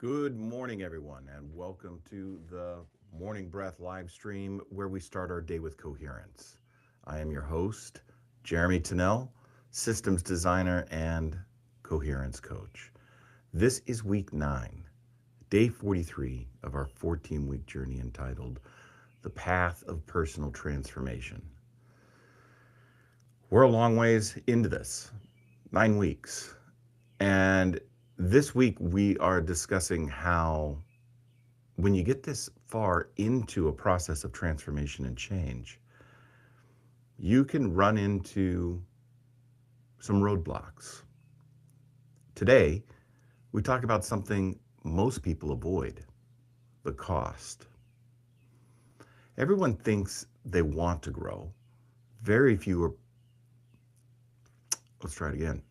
Good morning, everyone, and welcome to the Morning Breath live stream where we start our day with coherence. I am your host, Jeremy Tennell, systems designer and coherence coach. This is week 9, day 43 of our 14-week journey entitled The Path of Personal Transformation. We're a long ways into this, 9 weeks, and this week we are discussing how when you get this far into a process of transformation and change, you can run into some roadblocks. Today, we talk about something most people avoid, the cost. Everyone thinks they want to grow. Very few are, let's try it again.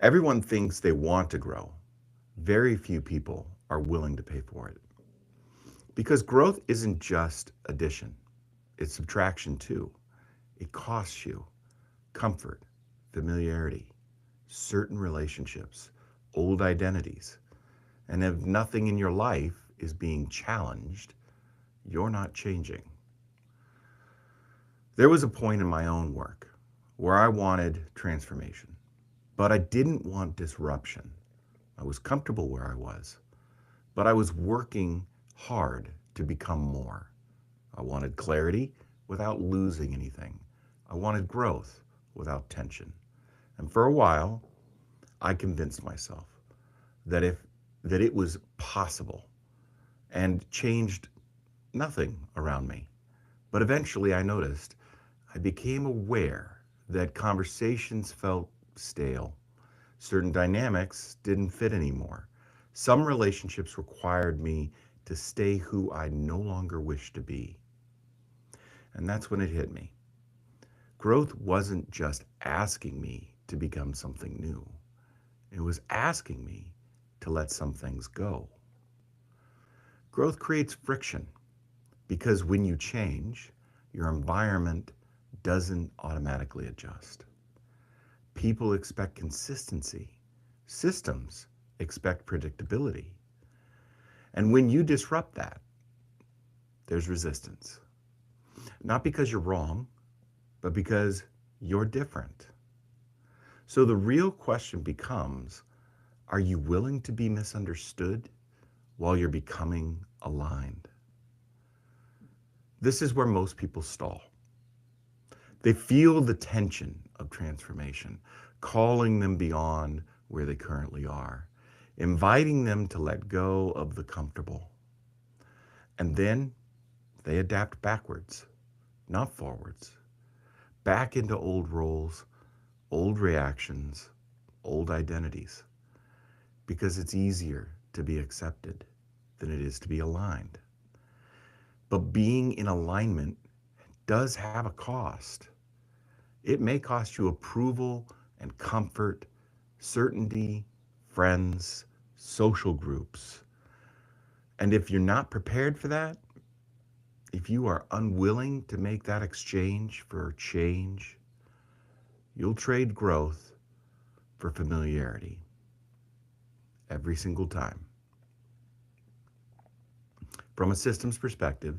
Everyone thinks they want to grow. Very few people are willing to pay for it. Because growth isn't just addition, it's subtraction too. It costs you comfort, familiarity, certain relationships, old identities. And if nothing in your life is being challenged, you're not changing. There was a point in my own work where I wanted transformation, but I didn't want disruption. I was comfortable where I was, but I was working hard to become more. I wanted clarity without losing anything. I wanted growth without tension. And for a while, I convinced myself that it was possible and changed nothing around me. But eventually I noticed I became aware that conversations felt stale. Certain dynamics didn't fit anymore. Some relationships required me to stay who I no longer wished to be. And that's when it hit me. Growth wasn't just asking me to become something new. It was asking me to let some things go. Growth creates friction because when you change, your environment doesn't automatically adjust. People expect consistency. Systems expect predictability. And when you disrupt that, there's resistance. Not because you're wrong, but because you're different. So the real question becomes, are you willing to be misunderstood while you're becoming aligned? This is where most people stall. They feel the tension of transformation, calling them beyond where they currently are, inviting them to let go of the comfortable. And then they adapt backwards, not forwards, back into old roles, old reactions, old identities, because it's easier to be accepted than it is to be aligned. But being in alignment does have a cost. It may cost you approval and comfort, certainty, friends, social groups. And if you're not prepared for that, if you are unwilling to make that exchange for change, you'll trade growth for familiarity every single time. From a systems perspective,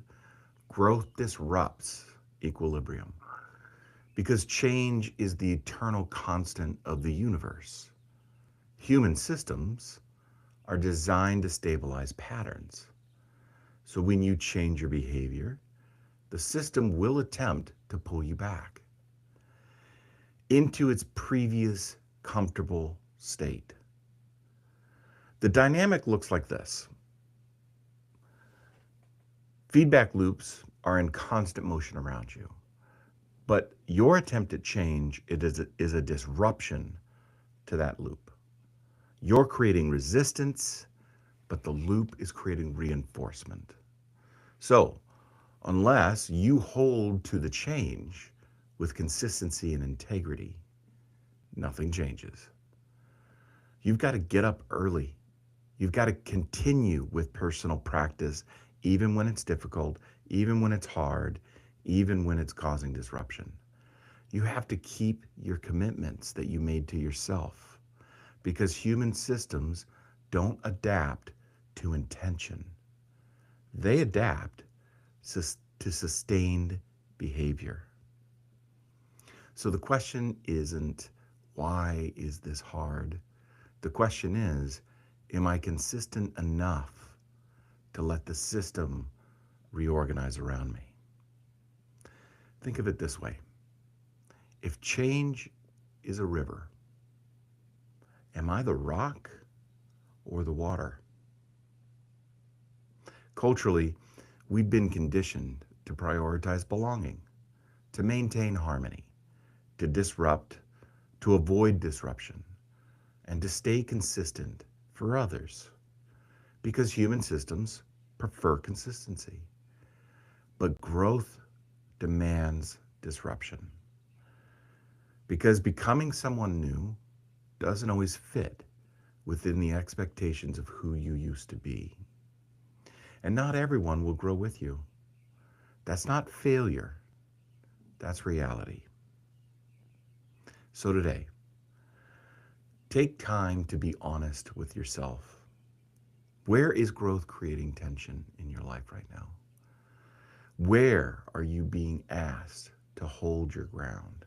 growth disrupts equilibrium because change is the eternal constant of the universe. Human systems are designed to stabilize patterns. So when you change your behavior, the system will attempt to pull you back into its previous comfortable state. The dynamic looks like this. Feedback loops are in constant motion around you, but your attempt at change is a disruption to that loop. You're creating resistance, but the loop is creating reinforcement. So, unless you hold to the change with consistency and integrity, nothing changes. You've got to get up early. You've got to continue with personal practice, even when it's difficult, even when it's hard, even when it's causing disruption. You have to keep your commitments that you made to yourself, because human systems don't adapt to intention. They adapt to sustained behavior. So the question isn't, why is this hard? The question is, am I consistent enough to let the system reorganize around me? Think of it this way. If change is a river, am I the rock or the water? Culturally, we've been conditioned to prioritize belonging, to maintain harmony, to disrupt, to avoid disruption, and to stay consistent for others, because human systems prefer consistency. But growth demands disruption, because becoming someone new doesn't always fit within the expectations of who you used to be. And not everyone will grow with you. That's not failure, that's reality. So today, take time to be honest with yourself. Where is growth creating tension in your life right now? Where are you being asked to hold your ground?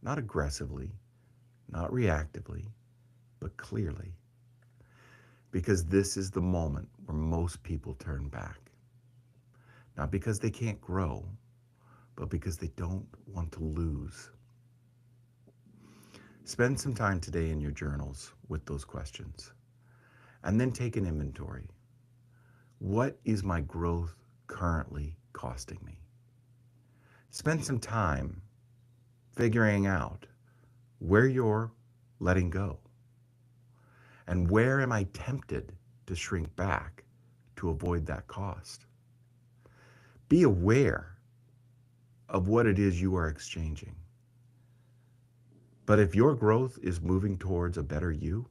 Not aggressively, not reactively, but clearly. Because this is the moment where most people turn back. Not because they can't grow, but because they don't want to lose. Spend some time today in your journals with those questions, and then take an inventory. What is my growth currently costing me? Spend some time figuring out where you're letting go, and where am I tempted to shrink back to avoid that cost? Be aware of what it is you are exchanging. But if your growth is moving towards a better you,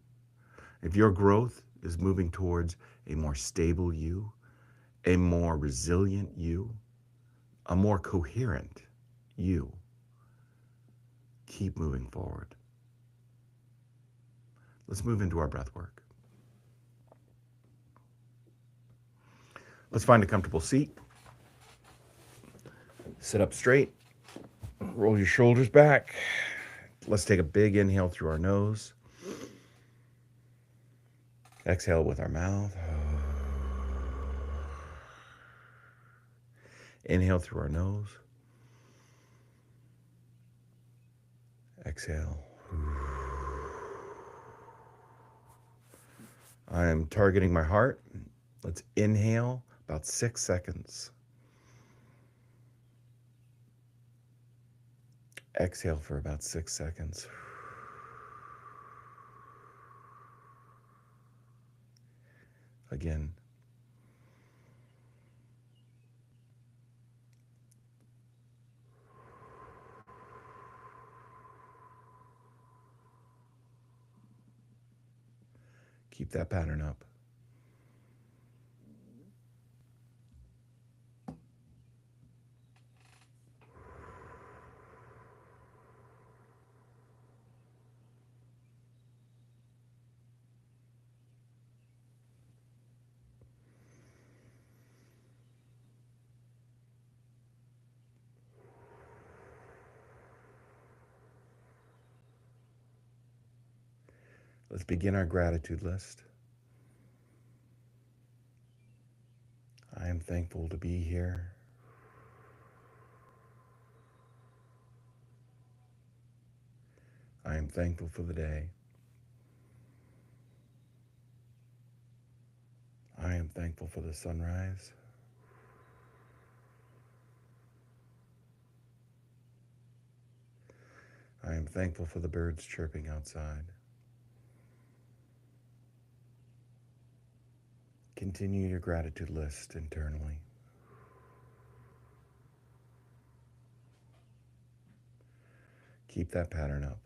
if your growth is moving towards a more stable you, a more resilient you, a more coherent you, keep moving forward. Let's move into our breath work. Let's find a comfortable seat. Sit up straight. Roll your shoulders back. Let's take a big inhale through our nose. Exhale with our mouth. Inhale through our nose. Exhale. I am targeting my heart. Let's inhale about 6 seconds. Exhale for about 6 seconds. Again. Keep that pattern up. Let's begin our gratitude list. I am thankful to be here. I am thankful for the day. I am thankful for the sunrise. I am thankful for the birds chirping outside. Continue your gratitude list internally. Keep that pattern up.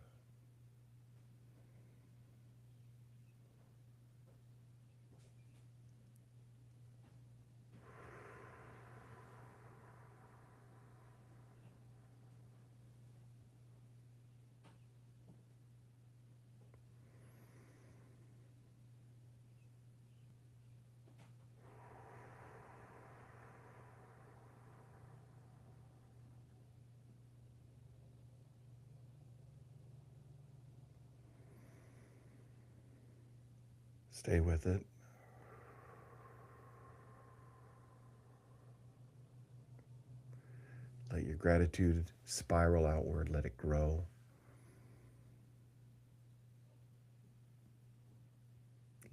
Stay with it. Let your gratitude spiral outward. Let it grow.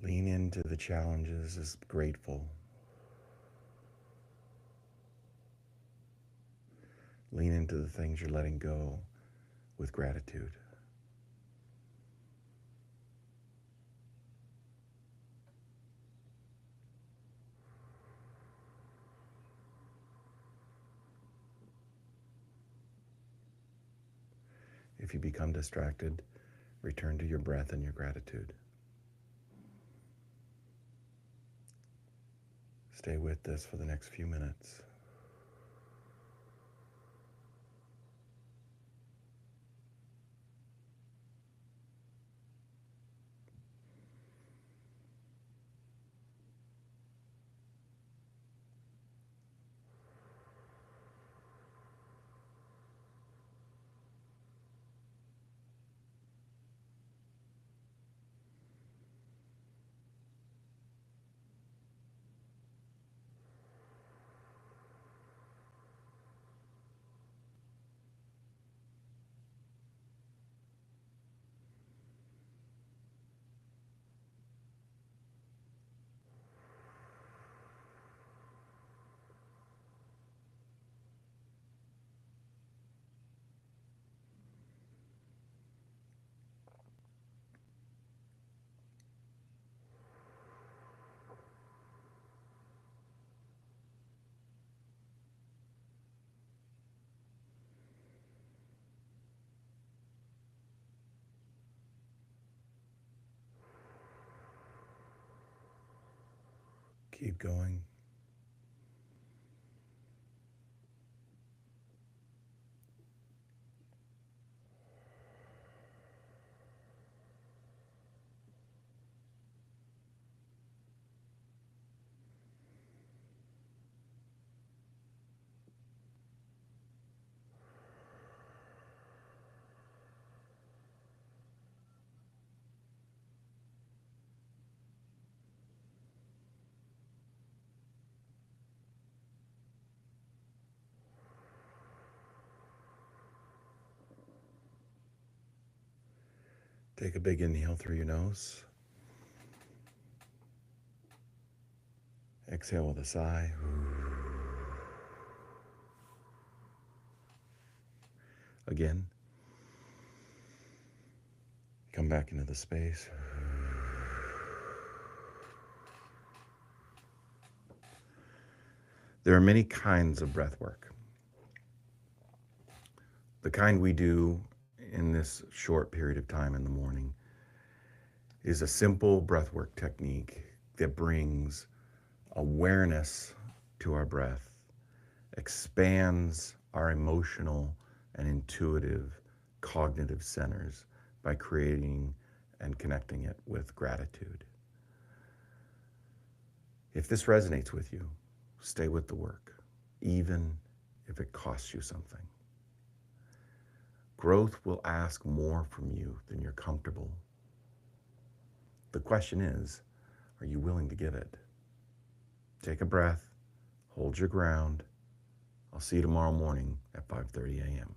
Lean into the challenges as grateful. Lean into the things you're letting go with gratitude. If you become distracted, return to your breath and your gratitude. Stay with this for the next few minutes. Keep going. Take a big inhale through your nose. Exhale with a sigh. Again. Come back into the space. There are many kinds of breath work. The kind we do in this short period of time in the morning is a simple breathwork technique that brings awareness to our breath, expands our emotional and intuitive cognitive centers by creating and connecting it with gratitude. If this resonates with you, stay with the work, even if it costs you something. Growth will ask more from you than you're comfortable. The question is, are you willing to give it? Take a breath, hold your ground. I'll see you tomorrow morning at 5:30 a.m.